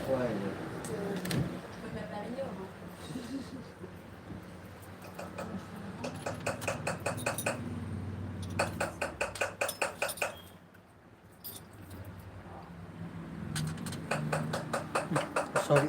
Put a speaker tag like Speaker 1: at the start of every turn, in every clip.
Speaker 1: Ouais.
Speaker 2: Je peux même la meilleure.
Speaker 3: Sorry.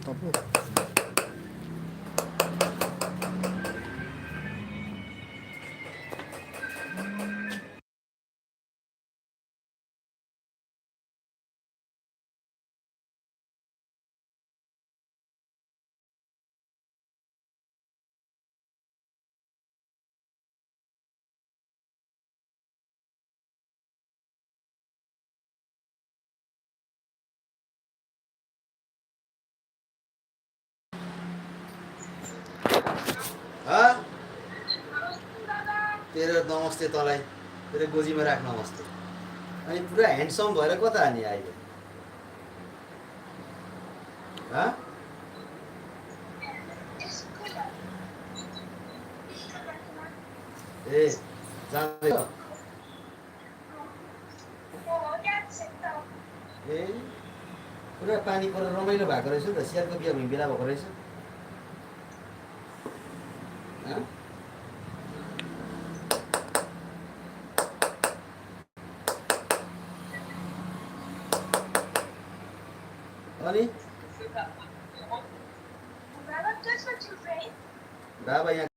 Speaker 3: Tá bom.
Speaker 1: हाँ तेरो नमस्ते तँलाई तेरो गोजीमा राख नमस्ते अनि पुरा ह्यान्डसम भएर कता हाने अहिले हाँ ए जाँदै ए पुरा पानी परेर रमाइलो भएको रहेछ नि त स्यालको बिहा हुने बेला भएको रहेछ हाँ? अनि बाबा यहाँ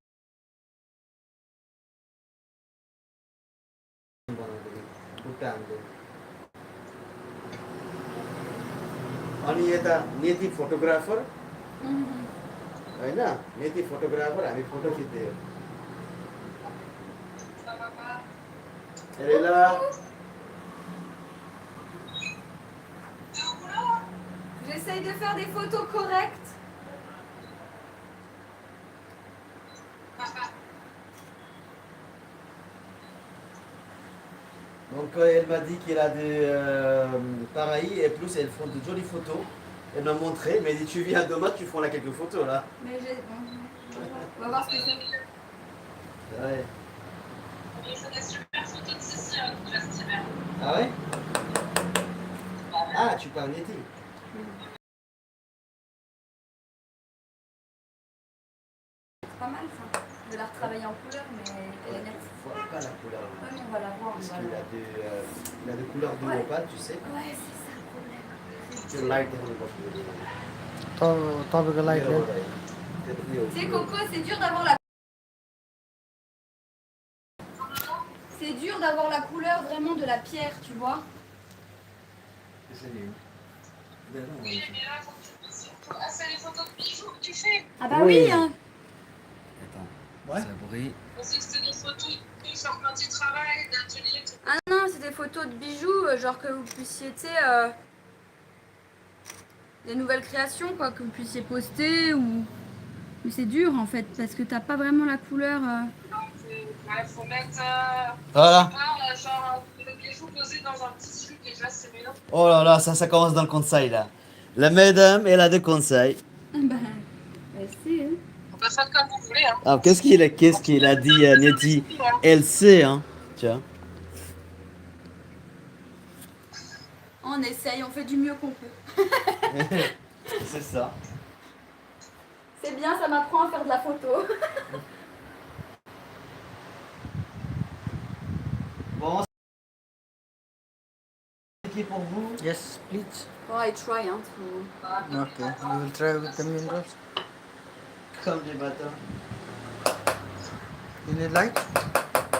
Speaker 1: खुट्टा हान्थ्यो अनि यता नेति फोटोग्राफर होइन नेति फोटोग्राफर हामी फोटो खिच्दै हो हेरेला
Speaker 2: J'essaye de faire des photos correctes.
Speaker 1: Donc elle m'a dit qu'elle a des pareils et plus elles font de jolies photos. Elle m'a montré, mais elle dit tu viens demain, tu feras là quelques photos là.
Speaker 2: Mais j'ai. Bon, on va voir ce que c'est.
Speaker 1: Ouais.
Speaker 4: Il fait des super photos de Cécile qui va cet hiver.
Speaker 1: Ah ouais Ah, tu parles Nettie.
Speaker 2: C'est pas mal ça. Je vais la retravailler en couleur, mais elle est nette.
Speaker 1: Faut pas la couleur.
Speaker 2: Ouais, mais on va la voir.
Speaker 1: Parce
Speaker 2: On va
Speaker 1: qu'il
Speaker 2: la...
Speaker 1: a des couleurs de opale, tu sais.
Speaker 2: Ouais, c'est ça le problème.
Speaker 1: C'est light देखाउनु पर्छ।
Speaker 3: तपाईँको light
Speaker 2: Tu sais, Coco, c'est dur d'avoir la. C'est dur d'avoir la couleur vraiment de la pierre, tu vois.
Speaker 4: Oui, mais là, faut que tu puisses surtout. Ah, c'est les photos de bijoux que tu fais.
Speaker 2: Ah bah oui, hein.
Speaker 1: Attends, ça brille.
Speaker 4: On sait que c'était des photos de sortant du travail, d'atelier, tout.
Speaker 2: Ah non, c'est des photos de bijoux, genre que vous puissiez, tu sais, des nouvelles créations, quoi, que vous puissiez poster ou... Mais c'est dur en fait, parce que t'as pas vraiment la couleur...
Speaker 4: Ouais, faut mettre
Speaker 1: Voilà.
Speaker 4: genre le bijou posé dans un petit truc, déjà c'est bien.
Speaker 1: Oh là là, ça commence dans le conseil là. La madame, elle a des conseils.
Speaker 2: Bah, c'est... Hein.
Speaker 4: On peut faire comme vous voulez, hein.
Speaker 1: Ah, qu'est-ce qu'il a dit Nettie? Elle sait, hein. Tiens.
Speaker 2: On essaye, on fait du mieux qu'on peut.
Speaker 1: C'est ça.
Speaker 2: C'est bien, ça m'apprend à faire de la photo.
Speaker 1: Bon, c'est pour vous.
Speaker 3: Yes, please.
Speaker 2: Oh, I try, hein. To...
Speaker 3: Okay, we will try with the minerals.
Speaker 1: Comme du matin.
Speaker 3: You need light?